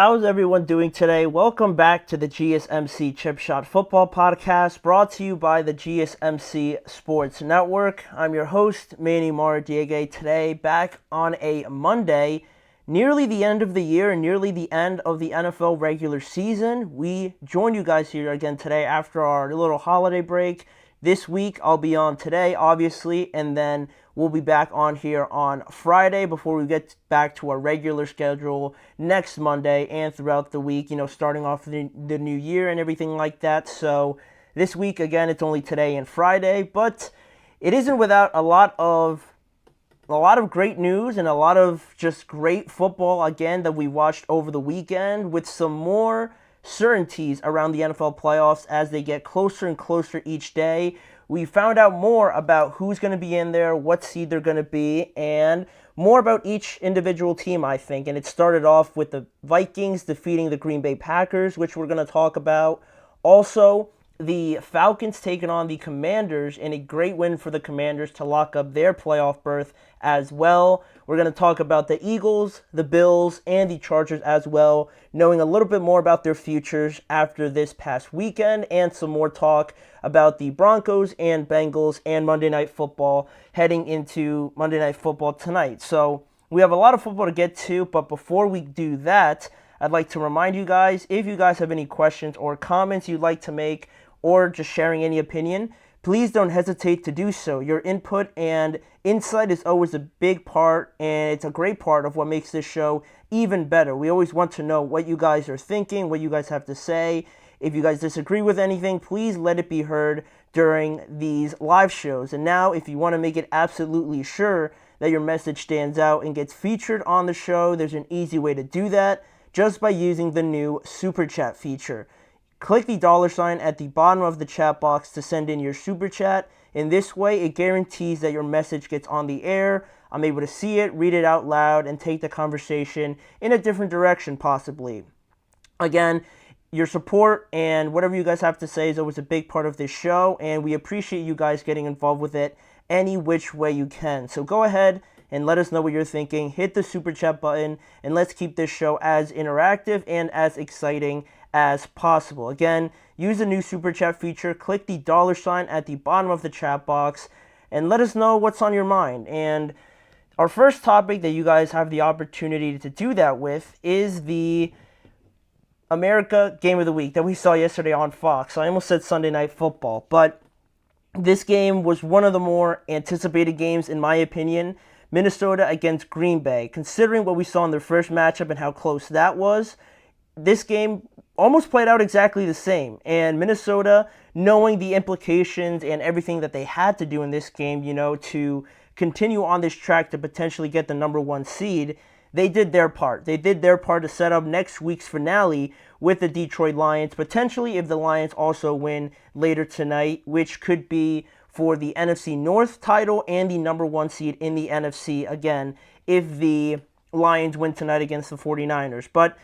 How's everyone doing today? Welcome back to the GSMC Chip Shot Football Podcast, brought to you by the GSMC Sports Network. I'm your host, Manny Maradiege, today back on a Monday, nearly the end of the year and nearly the end of the NFL regular season. We join you guys here again today after our little holiday break. This week, I'll be on today, obviously, and then we'll be back on here on Friday before we get back to our regular schedule next Monday and throughout the week, starting off the new year and everything like that. So this week, again, it's only today and Friday, but it isn't without a lot of great news and a lot of just great football, again, that we watched over the weekend with some more certainties around the NFL playoffs as they get closer and closer each day. We found out more about who's going to be in there, what seed they're going to be, and more about each individual team, I think. And it started off with the Vikings defeating the Green Bay Packers, which we're going to talk about. Also, the Falcons taking on the Commanders in a great win for the Commanders to lock up their playoff berth as well. We're going to talk about the Eagles, the Bills, and the Chargers as well, knowing a little bit more about their futures after this past weekend, and some more talk about the Broncos and Bengals and Monday Night Football heading into Monday Night Football tonight. So we have a lot of football to get to, but before we do that, I'd like to remind you guys, if you guys have any questions or comments you'd like to make, or just sharing any opinion, please don't hesitate to do so. Your input and insight is always a big part, and it's a great part of what makes this show even better. We always want to know what you guys are thinking, what you guys have to say. If you guys disagree with anything, please let it be heard during these live shows. And now, if you want to make it absolutely sure that your message stands out and gets featured on the show, there's an easy way to do that just by using the new Super Chat feature. Click the $ at the bottom of the chat box to send in your Super Chat. In this way, it guarantees that your message gets on the air. I'm able to see it, read it out loud, and take the conversation in a different direction, possibly. Again, your support and whatever you guys have to say is always a big part of this show, and we appreciate you guys getting involved with it any which way you can. So go ahead and let us know what you're thinking. Hit the Super Chat button, and let's keep this show as interactive and as exciting as possible. Again, use the new Super Chat feature, click the $ at the bottom of the chat box, and let us know what's on your mind. And our first topic that you guys have the opportunity to do that with is the America Game of the Week that we saw yesterday on Fox. I almost said Sunday Night Football, but this game was one of the more anticipated games, in my opinion. Minnesota against Green Bay. Considering what we saw in their first matchup and how close that was, this game almost played out exactly the same. And Minnesota, knowing the implications and everything that they had to do in this game, to continue on this track to potentially get the number one seed, they did their part. They did their part to set up next week's finale with the Detroit Lions, potentially if the Lions also win later tonight, which could be for the NFC North title and the number one seed in the NFC, again, if the Lions win tonight against the 49ers. But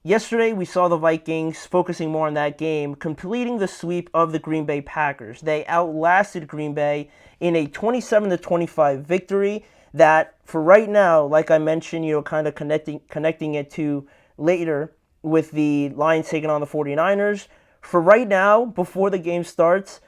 yesterday, we saw the Vikings, focusing more on that game, completing the sweep of the Green Bay Packers. They outlasted Green Bay in a 27-25 victory that, for right now, like I mentioned, kind of connecting it to later with the Lions taking on the 49ers. For right now, before the game starts,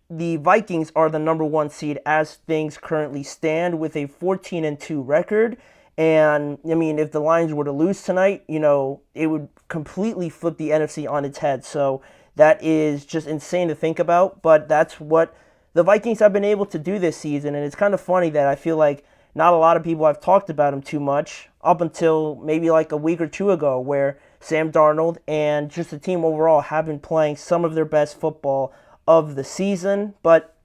the Vikings are the number one seed as things currently stand with a 14-2 record. And, if the Lions were to lose tonight, it would completely flip the NFC on its head. So that is just insane to think about. But that's what the Vikings have been able to do this season. And it's kind of funny that I feel like not a lot of people have talked about them too much up until maybe like a week or two ago, where Sam Darnold and just the team overall have been playing some of their best football of the season. But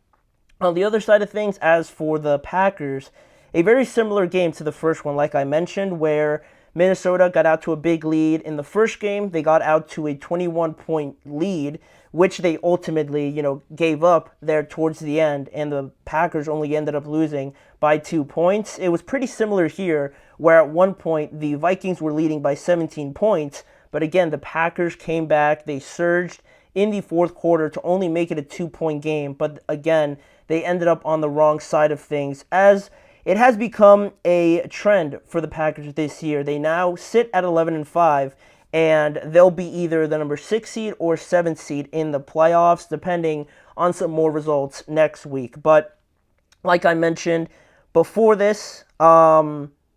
on the other side of things, as for the Packers, a very similar game to the first one, like I mentioned, where Minnesota got out to a big lead. In the first game, they got out to a 21-point lead, which they ultimately, gave up there towards the end, and the Packers only ended up losing by 2 points. It was pretty similar here, where at one point the Vikings were leading by 17 points, but again, the Packers came back. They surged in the fourth quarter to only make it a 2-point game, but again, they ended up on the wrong side of things, as it has become a trend for the Packers this year. They now sit at 11-5, and they'll be either the number 6 seed or 7th seed in the playoffs, depending on some more results next week. But like I mentioned before this,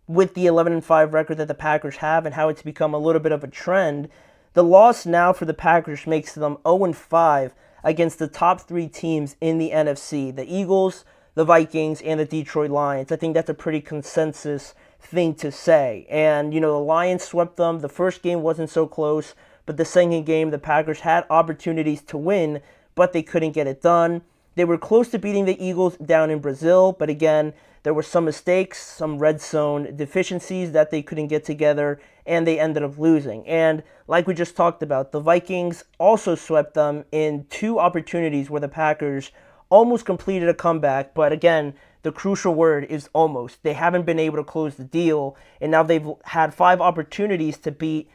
with the 11-5 record that the Packers have and how it's become a little bit of a trend, the loss now for the Packers makes them 0-5 against the top 3 teams in the NFC, the Eagles, the Vikings, and the Detroit Lions. I think that's a pretty consensus thing to say. And, the Lions swept them. The first game wasn't so close, but the second game, the Packers had opportunities to win, but they couldn't get it done. They were close to beating the Eagles down in Brazil, but again, there were some mistakes, some red zone deficiencies that they couldn't get together, and they ended up losing. And like we just talked about, the Vikings also swept them in 2 opportunities where the Packers almost completed a comeback, but again, the crucial word is almost. They haven't been able to close the deal, and now they've had 5 opportunities to beat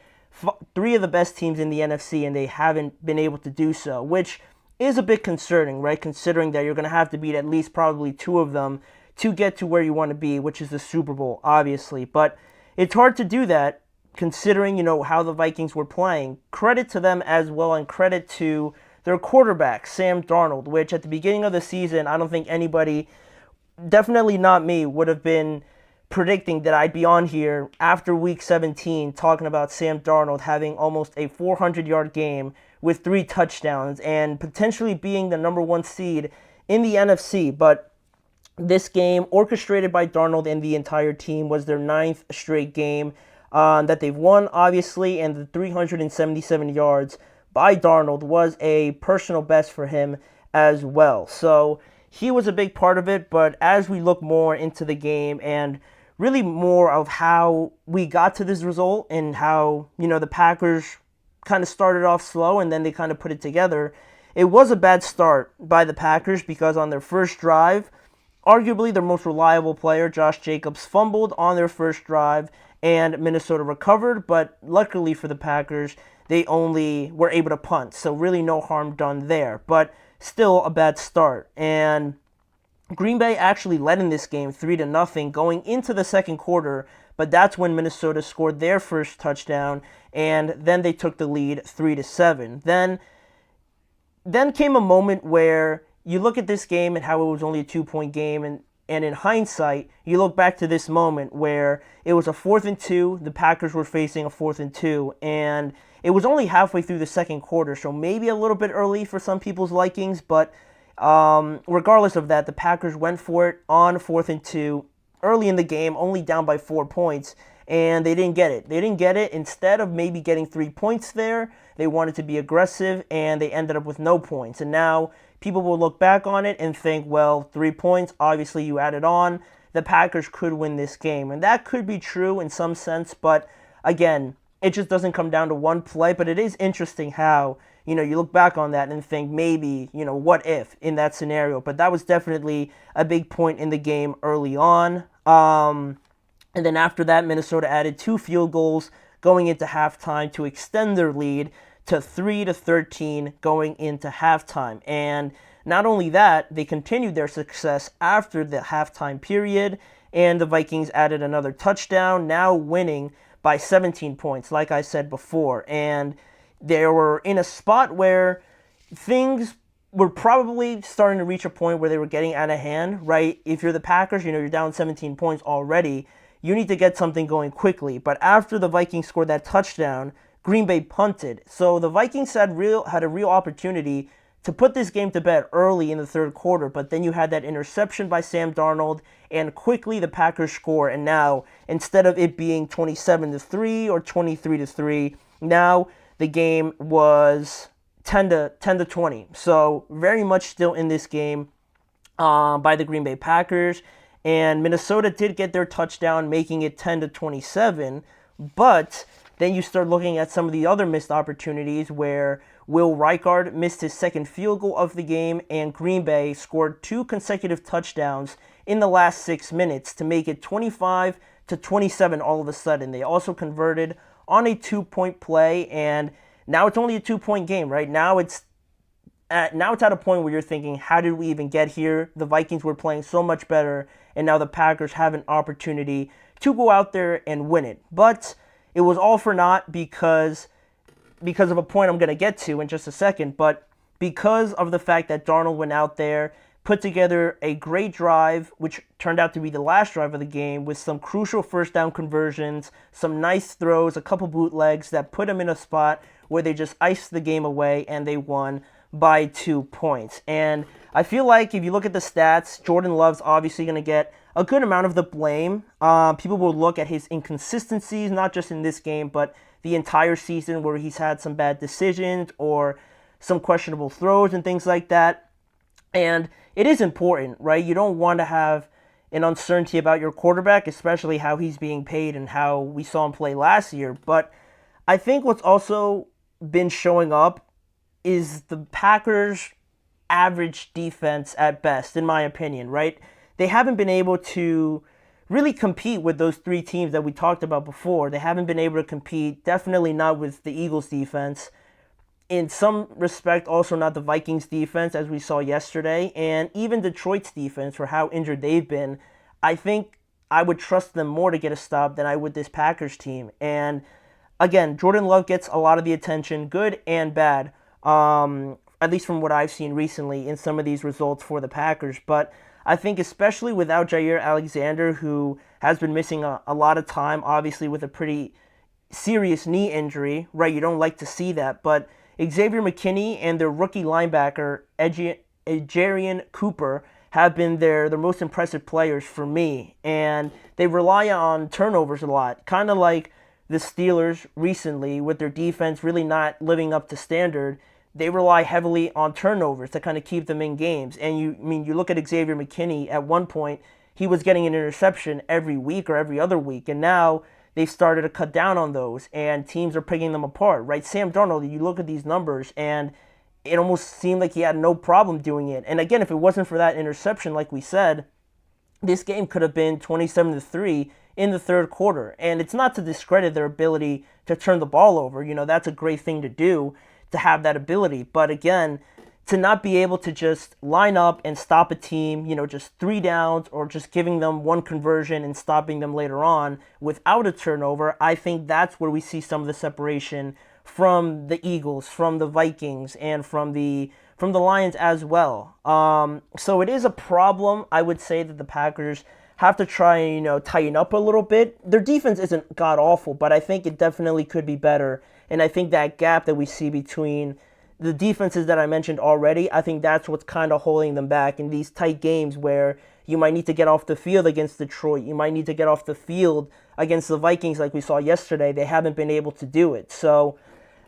3 of the best teams in the NFC, and they haven't been able to do so, which is a bit concerning, right? Considering that you're going to have to beat at least probably 2 of them to get to where you want to be, which is the Super Bowl, obviously. But it's hard to do that considering, how the Vikings were playing. Credit to them as well, and credit to their quarterback, Sam Darnold, which at the beginning of the season, I don't think anybody, definitely not me, would have been predicting that I'd be on here after week 17 talking about Sam Darnold having almost a 400-yard game with 3 touchdowns and potentially being the number 1 seed in the NFC. But this game, orchestrated by Darnold and the entire team, was their 9th straight game that they've won, obviously, and the 377 yards by Darnold was a personal best for him as well. So he was a big part of it, but as we look more into the game and really more of how we got to this result and how, the Packers kind of started off slow and then they kind of put it together, it was a bad start by the Packers because on their first drive, arguably their most reliable player, Josh Jacobs, fumbled on their first drive and Minnesota recovered, but luckily for the Packers, they only were able to punt, so really no harm done there, but still a bad start. And Green Bay actually led in this game 3-0 going into the second quarter, but that's when Minnesota scored their first touchdown, and then they took the lead 3-7. Then came a moment where you look at this game and how it was only a 2-point game, and in hindsight, you look back to this moment where it was a 4th and 2, the Packers were facing a 4th and 2, and it was only halfway through the second quarter, so maybe a little bit early for some people's likings, but regardless of that, the Packers went for it on 4th and 2 early in the game, only down by 4 points, and they didn't get it. Instead of maybe getting 3 points there, they wanted to be aggressive, and they ended up with no points. And now people will look back on it and think, well, 3 points, obviously you added on, the Packers could win this game. And that could be true in some sense, but again, it just doesn't come down to one play. But it is interesting how, you look back on that and think maybe, what if in that scenario. But that was definitely a big point in the game early on. And then after that, Minnesota added 2 field goals going into halftime to extend their lead to 3-13 going into halftime. And not only that, they continued their success after the halftime period, and the Vikings added another touchdown, now winning by 17 points, like I said before. And they were in a spot where things were probably starting to reach a point where they were getting out of hand, right? If you're the Packers, you're down 17 points already. You need to get something going quickly. But after the Vikings scored that touchdown, Green Bay punted. So the Vikings had a real opportunity to put this game to bed early in the third quarter, but then you had that interception by Sam Darnold, and quickly the Packers score, and now instead of it being 27-3 or 23-3, now the game was 10-20. So very much still in this game by the Green Bay Packers, and Minnesota did get their touchdown, making it 10-27, but then you start looking at some of the other missed opportunities where Will Reichard missed his second field goal of the game, and Green Bay scored 2 consecutive touchdowns in the last 6 minutes to make it 25-27 all of a sudden. They also converted on a 2-point play, and now it's only a 2-point game, right? Now it's at a point where you're thinking, how did we even get here? The Vikings were playing so much better, and now the Packers have an opportunity to go out there and win it. But it was all for naught because of a point I'm going to get to in just a second, but because of the fact that Darnold went out there, put together a great drive, which turned out to be the last drive of the game, with some crucial first down conversions, some nice throws, a couple bootlegs that put them in a spot where they just iced the game away and they won by 2 points. And I feel like if you look at the stats, Jordan Love's obviously going to get a good amount of the blame. People will look at his inconsistencies, not just in this game, but the entire season where he's had some bad decisions or some questionable throws and things like that. And it is important, right? You don't want to have an uncertainty about your quarterback, especially how he's being paid and how we saw him play last year. But I think what's also been showing up is the Packers' average defense at best, in my opinion, right? They haven't been able to really compete with those three teams that we talked about before. They haven't been able to compete, definitely not with the Eagles defense. In some respect, also not the Vikings defense, as we saw yesterday, and even Detroit's defense, for how injured they've been. I think I would trust them more to get a stop than I would this Packers team. And again, Jordan Love gets a lot of the attention, good and bad, at least from what I've seen recently in some of these results for the Packers. But I think especially without Jair Alexander, who has been missing a lot of time, obviously with a pretty serious knee injury, right? You don't like to see that, but Xavier McKinney and their rookie linebacker, Ejarian Cooper, have been their most impressive players for me. And they rely on turnovers a lot, kind of like the Steelers recently with their defense really not living up to standard. They rely heavily on turnovers to kind of keep them in games. And you look at Xavier McKinney, at one point, he was getting an interception every week or every other week. And now they've started to cut down on those, and teams are picking them apart, right? Sam Darnold, you look at these numbers, and it almost seemed like he had no problem doing it. And again, if it wasn't for that interception, like we said, this game could have been 27-3 in the third quarter. And it's not to discredit their ability to turn the ball over. That's a great thing to do, to have that ability. But again, to not be able to just line up and stop a team, just 3 downs or just giving them one conversion and stopping them later on without a turnover, I think that's where we see some of the separation from the Eagles, from the Vikings, and from the Lions as well. So it is a problem, I would say, that the Packers have to try and, tighten up a little bit. Their defense isn't god-awful, but I think it definitely could be better. And I think that gap that we see between the defenses that I mentioned already, I think that's what's kind of holding them back in these tight games where you might need to get off the field against Detroit. You might need to get off the field against the Vikings like we saw yesterday. They haven't been able to do it. So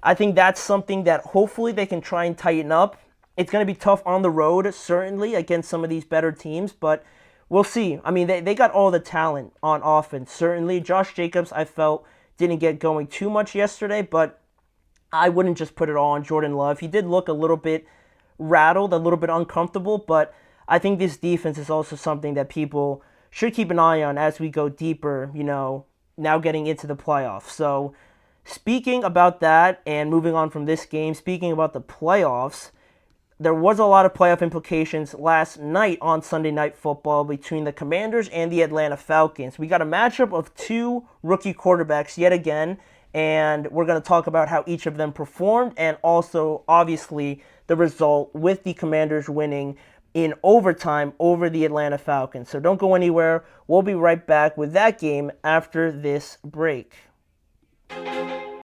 I think that's something that hopefully they can try and tighten up. It's going to be tough on the road, certainly, against some of these better teams, but we'll see. I mean, they got all the talent on offense, certainly. Josh Jacobs, I felt, didn't get going too much yesterday, but I wouldn't just put it all on Jordan Love. He did look a little bit rattled, a little bit uncomfortable, but I think this defense is also something that people should keep an eye on as we go deeper, now getting into the playoffs. So speaking about that and moving on from this game, speaking about the playoffs, there was a lot of playoff implications last night on Sunday Night Football between the Commanders and the Atlanta Falcons. We got a matchup of 2 rookie quarterbacks yet again, and we're going to talk about how each of them performed and also, obviously, the result with the Commanders winning in overtime over the Atlanta Falcons. So don't go anywhere. We'll be right back with that game after this break.